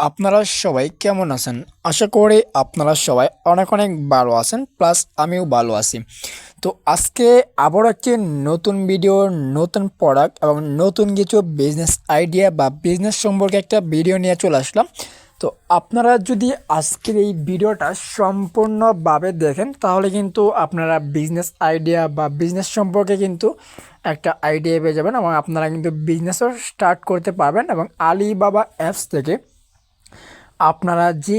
আপনারা সবাই কেমন আছেন? আশা করি আপনারা সবাই অনেক অনেক ভালো আছেন, প্লাস আমিও ভালো আছি। তো আজকে আবারও একটি নতুন ভিডিও, নতুন প্রোডাক্ট এবং নতুন কিছু বিজনেস আইডিয়া বা বিজনেস সম্পর্কে একটা ভিডিও নিয়ে চলে আসলাম। তো আপনারা যদি আজকের এই ভিডিওটা সম্পূর্ণভাবে দেখেন তাহলে কিন্তু আপনারা বিজনেস আইডিয়া বা বিজনেস সম্পর্কে কিন্তু একটা আইডিয়া পেয়ে যাবেন এবং আপনারা কিন্তু বিজনেসও স্টার্ট করতে পারবেন। এবং আলিবাবা অ্যাপস থেকে আপনারা যে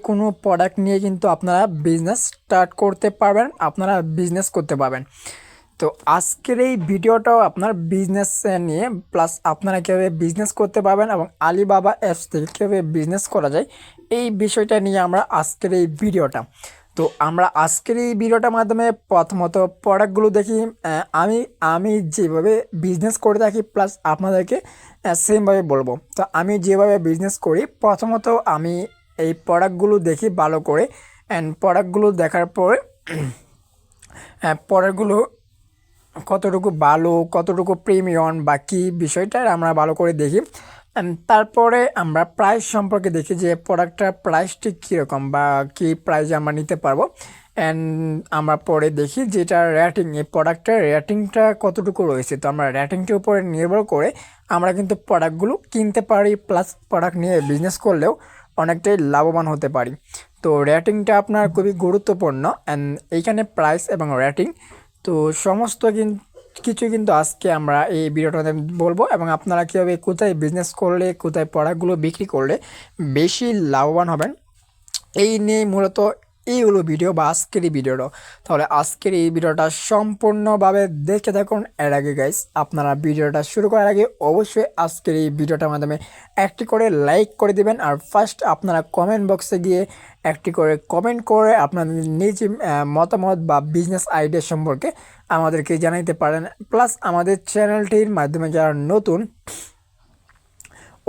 কোনো প্রোডাক্ট নিয়ে কিন্তু আপনারা বিজনেস স্টার্ট করতে পারবেন, আপনারা বিজনেস করতে পারবেন। তো আজকের এই ভিডিওটাও আপনার বিজনেস নিয়ে, প্লাস আপনারা কীভাবে বিজনেস করতে পারবেন এবং আলিবাবা অ্যাপস থেকে কীভাবে বিজনেস করা যায় এই বিষয়টা নিয়ে আমরা আজকের এই ভিডিওটা। তো আমরা আজকের এই ভিডিওটার মাধ্যমে প্রথমত প্রোডাক্টগুলো দেখি। আমি আমি যেভাবে বিজনেস করে থাকি প্লাস আপনাদেরকে সেমভাবে বলবো। তো আমি যেভাবে বিজনেস করি, প্রথমত আমি এই প্রোডাক্টগুলো দেখি ভালো করে, অ্যান্ড প্রোডাক্টগুলো দেখার পরে প্রোডাক্টগুলো কতটুকু ভালো, কতটুকু প্রিমিয়াম বা কী বিষয়টা আমরা ভালো করে দেখি। তারপরে আমরা প্রাইস সম্পর্কে দেখি যে প্রোডাক্টটার প্রাইসটি কীরকম বা কী প্রাইসে আমরা নিতে পারবো। অ্যান্ড আমরা পরে দেখি যেটা রেটিং, এই প্রোডাক্টের রেটিংটা কতটুকু রয়েছে। তো আমরা রেটিংটির উপরে নির্ভর করে আমরা কিন্তু প্রোডাক্টগুলো কিনতে পারি, প্লাস প্রোডাক্ট নিয়ে বিজনেস করলেও অনেকটাই লাভবান হতে পারি। তো রেটিংটা আপনার খুবই গুরুত্বপূর্ণ, অ্যান্ড এইখানে প্রাইস এবং রেটিং তো সমস্ত কিছু কিন্তু আজকে আমরা এই ভিডিওটাতে বলবো। এবং আপনারা কীভাবে কোথায় বিজনেস করলে, কোথায় প্রোডাক্টগুলো বিক্রি করলে বেশি লাভবান হবেন, এই নিয়ে মূলত এইগুলো ভিডিও বা আজকের এই ভিডিওটা। তাহলে আজকের এই ভিডিওটা সম্পূর্ণভাবে দেখে থাকুন। এর আগে গাইস, আপনারা ভিডিওটা শুরু করার আগে অবশ্যই আজকের এই ভিডিওটার মাধ্যমে একটি করে লাইক করে দিবেন। আর ফার্স্ট আপনারা কমেন্ট বক্সে গিয়ে একটি করে কমেন্ট করে আপনাদের নিজ মতামত বা বিজনেস আইডিয়া সম্পর্কে আমাদেরকে জানাইতে পারেন। প্লাস আমাদের চ্যানেলটির মাধ্যমে যারা নতুন,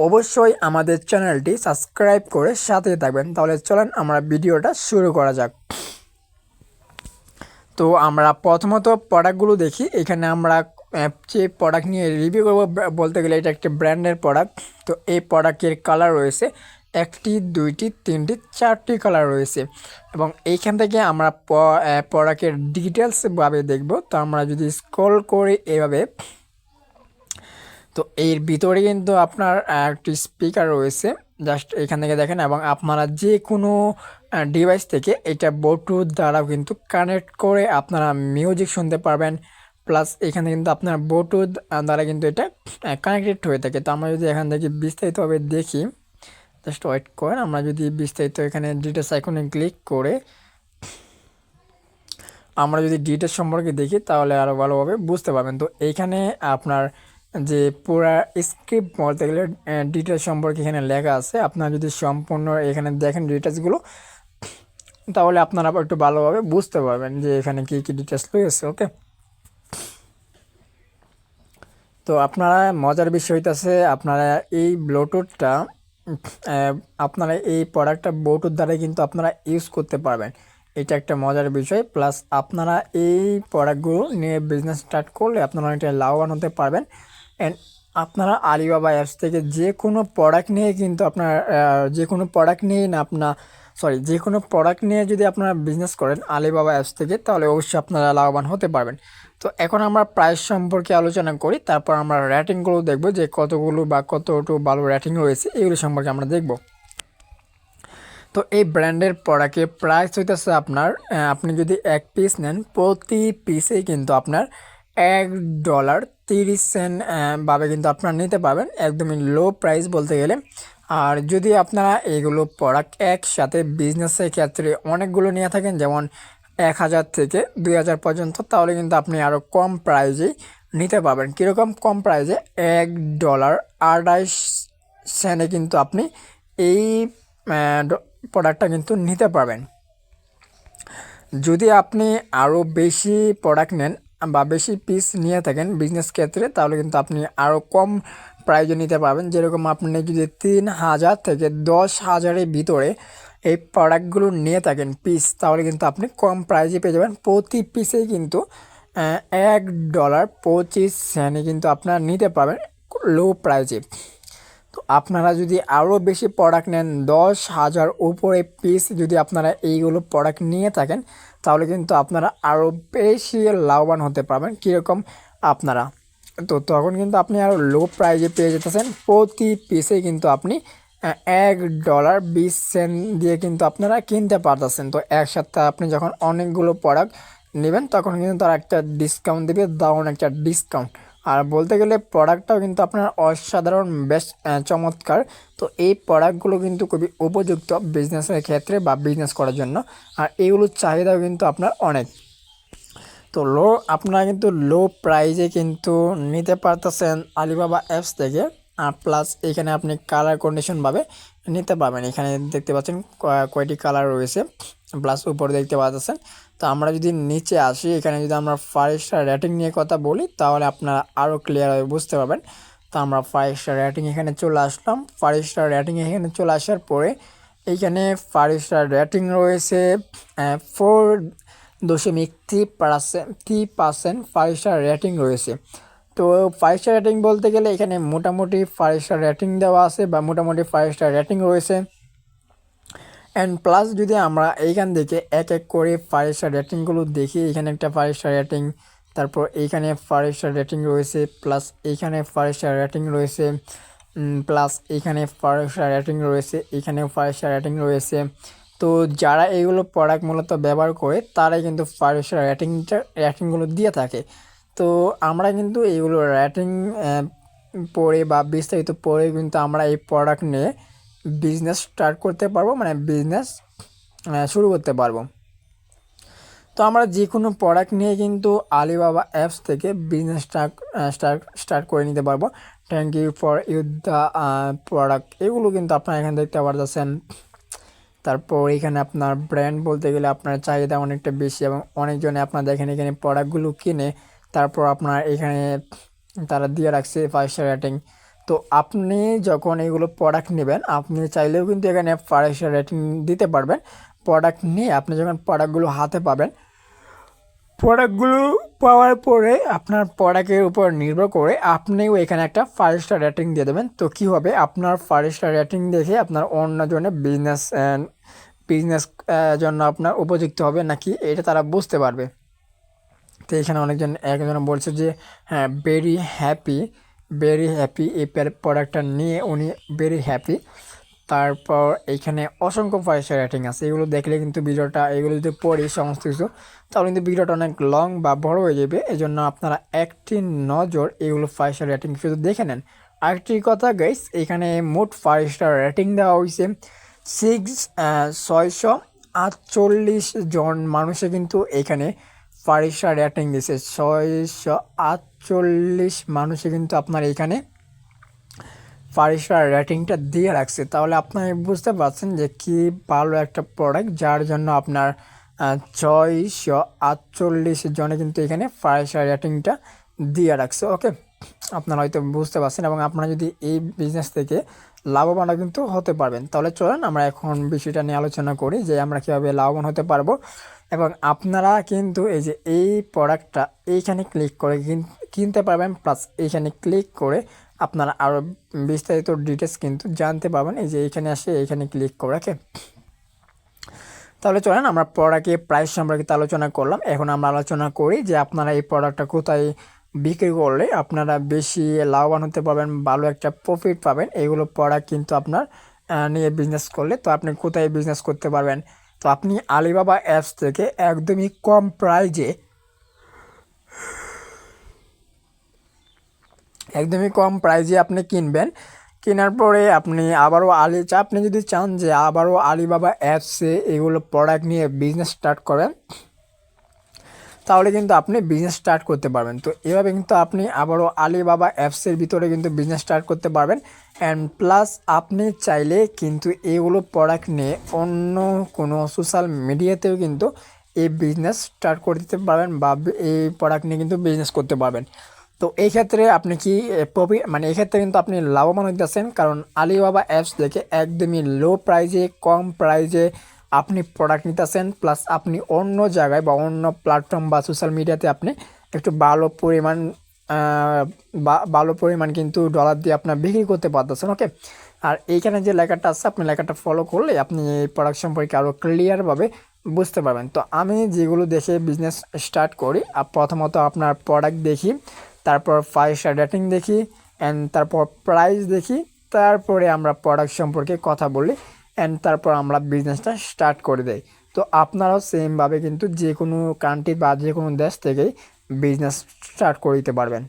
অবশ্যই আমাদের চ্যানেলটি সাবস্ক্রাইব করে সাথে থাকবেন। তাহলে চলেন আমরা ভিডিওটা শুরু করা যাক। তো আমরা প্রথমত প্রোডাক্টগুলো দেখি। এখানে আমরা যে প্রোডাক্ট নিয়ে রিভিউ করবো, বলতে গেলে এটা একটা ব্র্যান্ডের প্রোডাক্ট। তো এই প্রোডাক্টের কালার রয়েছে একটি, দুইটি, তিনটি, চারটি কালার রয়েছে। এবং এইখান থেকে আমরা প্রোডাক্টের ডিটেলসভাবে দেখব। তো আমরা যদি স্ক্রল করি এভাবে, তো এর ভিতরে কিন্তু আপনার একটি স্পিকার রয়েছে, জাস্ট এখান থেকে দেখেন। এবং আপনারা যে কোনো ডিভাইস থেকে এটা ব্লুটুথ দ্বারাও কিন্তু কানেক্ট করে আপনারা মিউজিক শুনতে পারবেন। প্লাস এখানে কিন্তু আপনার ব্লুটুথ দ্বারা কিন্তু এটা কানেক্টেড হয়ে থাকে। তো আমরা যদি এখান থেকে বিস্তারিতভাবে দেখি, জাস্ট ওয়েট করেন। আমরা যদি বিস্তারিত এখানে ডিটেলস আইকনে ক্লিক করে আমরা যদি ডিটেলস সম্পর্কে দেখি তাহলে আরও ভালোভাবে বুঝতে পারবেন। তো এইখানে আপনার যে পুরা স্ক্রিপ্ট বলতে গেলে ডিটেলস সম্পর্কে এখানে লেখা আছে। আপনারা যদি সম্পূর্ণ এখানে দেখেন ডিটেলসগুলো, তাহলে আপনারা একটু ভালোভাবে বুঝতে পারবেন যে এখানে কী কী ডিটেলস রয়েছে। ওকে, তো আপনারা মজার বিষয় হইতেছে আপনারা এই ব্লুটুথটা আপনারা এই প্রোডাক্টটা ব্লুটুথ দ্বারা কিন্তু আপনারা ইউজ করতে পারবেন। এটা একটা মজার বিষয়। প্লাস আপনারা এই প্রোডাক্টগুলো নিয়ে বিজনেস স্টার্ট করলে আপনারা অনেকটা লাভবান হতে পারবেন। অ্যান্ড আপনারা আলিবাবা অ্যাপস থেকে যে কোনো প্রোডাক্ট নিয়ে কিন্তু আপনার যে কোনো প্রোডাক্ট নিয়ে না আপনার যে কোনো প্রোডাক্ট নিয়ে যদি আপনারা বিজনেস করেন আলিবাবা অ্যাপস থেকে, তাহলে অবশ্যই আপনারা লাভবান হতে পারবেন। তো এখন আমরা প্রাইস সম্পর্কে আলোচনা করি, তারপর আমরা রেটিংগুলো দেখব যে কতগুলো বা কতটুকু ভালো রেটিং রয়েছে এগুলো সম্পর্কে আমরা দেখব। তো এই ব্র্যান্ডের প্রোডাক্টের প্রাইস হইতেছে আপনার, আপনি যদি এক পিস নেন প্রতি পিসেই কিন্তু আপনার $1.30 ভাবে কিন্তু আপনারা নিতে পারবেন, একদমই লো প্রাইস বলতে গেলে। আর যদি আপনারা এইগুলো প্রোডাক্ট একসাথে বিজনেসের ক্ষেত্রে অনেকগুলো নিয়ে থাকেন, যেমন 1000 থেকে 2000 পর্যন্ত, তাহলে কিন্তু আপনি আরও কম প্রাইজেই নিতে পারবেন। কীরকম কম প্রাইজে? $1.28 কিন্তু আপনি এই প্রোডাক্টটা কিন্তু নিতে পারবেন। যদি আপনি আরও বেশি প্রোডাক্ট নেন বা বেশি পিস নিয়ে থাকেন বিজনেস ক্ষেত্রে, তাহলে কিন্তু আপনি আরও কম প্রাইজে নিতে পারবেন। যেরকম আপনি যদি 3000 থেকে 10,000-এর ভিতরে এই প্রোডাক্টগুলো নিয়ে থাকেন পিস, তাহলে কিন্তু আপনি কম প্রাইজে পেয়ে যাবেন। প্রতি পিসেই কিন্তু $1.25 কিন্তু আপনারা নিতে পারবেন লো প্রাইজে। তো আপনারা যদি আরও বেশি প্রোডাক্ট নেন 10,000 উপরে পিস যদি আপনারা এইগুলো প্রোডাক্ট নিয়ে থাকেন তাহলে কিন্তু আপনারা আরও বেশি লাভবান হতে পারবেন। কীরকম আপনারা তো তখন কিন্তু আপনি আরও লো প্রাইজে পেয়ে যেতেছেন। প্রতি পিসে কিন্তু আপনি $1.20 দিয়ে কিন্তু আপনারা কিনতে পারতেছেন। তো একসাথে আপনি যখন অনেকগুলো প্রোডাক্ট নেবেন তখন কিন্তু তারা একটা ডিসকাউন্ট দেবে, দারুণ একটা ডিসকাউন্ট। আর বলতে গেলে প্রোডাক্টটাও কিন্তু আপনার অসাধারণ বেশ চমৎকার। তো এই প্রোডাক্টগুলো কিন্তু খুবই উপযুক্ত বিজনেসের ক্ষেত্রে বা বিজনেস করার জন্য। আর এইগুলোর চাহিদাও কিন্তু আপনার অনেক। তো আপনারা কিন্তু লো প্রাইজে কিন্তু নিতে পারতেছেন আলিবাবা অ্যাপস থেকে। আর প্লাস এখানে আপনি কালার কন্ডিশনভাবে নিতে পারবেন। এখানে দেখতে পাচ্ছেন কয়টি কালার রয়েছে, প্লাস উপরে দেখতে পাচ্ছেন। তো আমরা যদি নিচে আসি, এখানে যদি আমরা 5 স্টার রেটিং নিয়ে কথা বলি তাহলে আপনারা আরও ক্লিয়ারভাবে বুঝতে পারবেন। তো আমরা 5 স্টার রেটিং এখানে চলে আসলাম। 5 স্টার রেটিং এখানে চলে আসার পরে এইখানে 5 স্টার রেটিং রয়েছে 4.3% 5 স্টার রেটিং রয়েছে। তো 5 স্টার রেটিং বলতে গেলে এখানে মোটামুটি 5 স্টার রেটিং দেওয়া আছে বা মোটামুটি 5 স্টার রেটিং রয়েছে। অ্যান্ড প্লাস যদি আমরা এইখান থেকে এক এক করে 5 স্টার রেটিংগুলো দেখি, এখানে একটা 5 স্টার রেটিং, তারপর এইখানে 5 স্টার রেটিং রয়েছে, প্লাস এইখানে 5 স্টার রেটিং রয়েছে, প্লাস এইখানে 5 স্টার রেটিং রয়েছে, এইখানেও 5 স্টার রেটিং রয়েছে। তো যারা এইগুলো প্রোডাক্ট মূলত ব্যবহার করে তারাই কিন্তু 5 স্টার রেটিংগুলো দিয়ে থাকে। তো আমরা কিন্তু এইগুলো রেটিং পড়ে বা বিস্তারিত পড়ে কিন্তু আমরা এই প্রোডাক্ট নিয়ে বিজনেস স্টার্ট করতে পারবো, মানে বিজনেস শুরু করতে পারবো। তো আমরা যে কোনো প্রোডাক্ট নিয়ে কিন্তু আলিবাবা অ্যাপস থেকে বিজনেস স্টার্ট করে নিতে পারবো। Thank you for the product, এগুলো কিন্তু আপনারা এখানে দেখতে পারতেছেন। তারপর এখানে আপনার ব্র্যান্ড বলতে গেলে আপনার চাহিদা অনেকটা বেশি এবং অনেকজনে আপনার দেখেন এখানে প্রোডাক্টগুলো কিনে তারপর আপনার এখানে তারা দিয়ে রাখছে 5 স্টার রেটিং। তো আপনি যখন এইগুলো প্রোডাক্ট নেবেন আপনি চাইলেও কিন্তু এখানে 5 স্টার রেটিং দিতে পারবেন। প্রোডাক্ট নিয়ে আপনি যখন প্রোডাক্টগুলো হাতে পাবেন, প্রোডাক্টগুলো পাওয়ার পরে আপনার প্রোডাক্টের উপর নির্ভর করে আপনিও এখানে একটা 5 স্টার রেটিং দিয়ে দেবেন। তো কী হবে, আপনার 5 স্টার রেটিং দেখে আপনার অন্যজনের বিজনেস জন্য আপনার উপযুক্ত হবে নাকি এটা তারা বুঝতে পারবে। তো এখানে একজন বলছে যে হ্যাঁ ভেরি হ্যাপি এই প্রোডাক্টটা নিয়ে উনি ভেরি হ্যাপি। তারপর এইখানে অসংখ্য 5 স্টার রেটিং আছে, এগুলো দেখলে কিন্তু এগুলো যদি পড়ি সমস্ত কিছু তাহলে কিন্তু ভিডিওটা অনেক লং বা বড় হয়ে যাবে। এই জন্য আপনারা একটি নজর এগুলো 5 স্টার রেটিং শুধু দেখে নেন। আরেকটি কথা গাইস, এখানে মোট 5 স্টার রেটিং দেওয়া হয়েছে 648 জন মানুষে কিন্তু এখানে 5 স্টার রেটিং দিয়েছে। 648 মানুষে কিন্তু আপনার এখানে 5 স্টার রেটিংটা দিয়ে রাখছে। তাহলে আপনারা বুঝতে পারছেন যে কি ভালো একটা প্রোডাক্ট, যার জন্য আপনার 648 জনে কিন্তু এখানে 5 স্টার রেটিংটা দিয়ে রাখছে। ওকে, আপনারা হয়তো বুঝতে পারছেন এবং আপনারা যদি এই বিজনেস থেকে লাভবানও কিন্তু হতে পারবেন। তাহলে চলেন আমরা এখন বিষয়টা নিয়ে আলোচনা করি যে আমরা কীভাবে লাভবান হতে পারবো। এবং আপনারা কিন্তু এই প্রোডাক্টটা এইখানে ক্লিক করে কিনতে পারবেন, প্লাস এইখানে ক্লিক করে আপনারা আরও বিস্তারিত ডিটেলস কিন্তু জানতে পারবেন। এইখানে আসে এইখানে ক্লিক করে রাখে। তাহলে চলেন আমরা প্রোডাক্টের প্রাইস সম্পর্কে আলোচনা করলাম। এখন আমরা আলোচনা করি যে আপনারা এই প্রোডাক্টটা কোথায় বিক্রি করলে আপনারা বেশি লাভবান হতে পারবেন, ভালো একটা প্রফিট পাবেন। এগুলো প্রোডাক্ট কিন্তু আপনার নিয়ে বিজনেস করলে তো আপনি কোথায় বিজনেস করতে পারবেন। তো আপনি আলিবাবা অ্যাপস থেকে একদমই কম প্রাইজে আপনি কিনবেন। কেনার পরে আপনি আবারও আপনি যদি চান যে আবারও আলিবাবা অ্যাপসে এগুলো প্রোডাক্ট নিয়ে বিজনেস স্টার্ট করেন তাহলে কিন্তু আপনি বিজনেস স্টার্ট করতে পারবেন। তো এভাবে কিন্তু আপনি আবারও আলিবাবা অ্যাপসের ভিতরে কিন্তু বিজনেস স্টার্ট করতে পারবেন। অ্যান্ড প্লাস আপনি চাইলে কিন্তু এগুলো প্রোডাক্ট নিয়ে অন্য কোনো সোশ্যাল মিডিয়াতেও কিন্তু এই বিজনেস স্টার্ট করে দিতে পারবেন বা এই প্রোডাক্ট নিয়ে কিন্তু বিজনেস করতে পারবেন। তো এই ক্ষেত্রে আপনি কি এই ক্ষেত্রে কিন্তু আপনি লাভবান হইতেছেন, কারণ আলিবাবা অ্যাপস থেকে একদমই লো প্রাইজে কম প্রাইজে আপনি প্রোডাক্ট নিতেছেন, প্লাস আপনি অন্য জায়গায় বা অন্য প্ল্যাটফর্ম বা সোশ্যাল মিডিয়াতে আপনি একটু ভালো পরিমাণ ভালো পরিমাণ কিন্তু ডলার দিয়ে আপনার বিক্রি করতে পারতেছেন। ওকে, আর এইখানে যে লেখাটা আছে আপনি লেখাটা ফলো করলে আপনি এই প্রোডাক্ট সম্পর্কে আরও ক্লিয়ারভাবে বুঝতে পারবেন। তো আমি যেগুলো দেখে বিজনেস স্টার্ট করি, প্রথমত আপনার প্রোডাক্ট দেখি, তারপর 5 স্টার রেটিং দেখি, অ্যান্ড তারপর প্রাইস দেখি, তারপরে আমরা প্রোডাক্ট সম্পর্কে কথা বলি, অ্যান্ড তারপর আমরা বিজনেসটা স্টার্ট করে দেই। তো আপনারাও সেমভাবে কিন্তু যে কোনো কান্ট্রি বা যে কোনো দেশ থেকেই বিজনেস স্টার্ট করে দিতে পারবেন।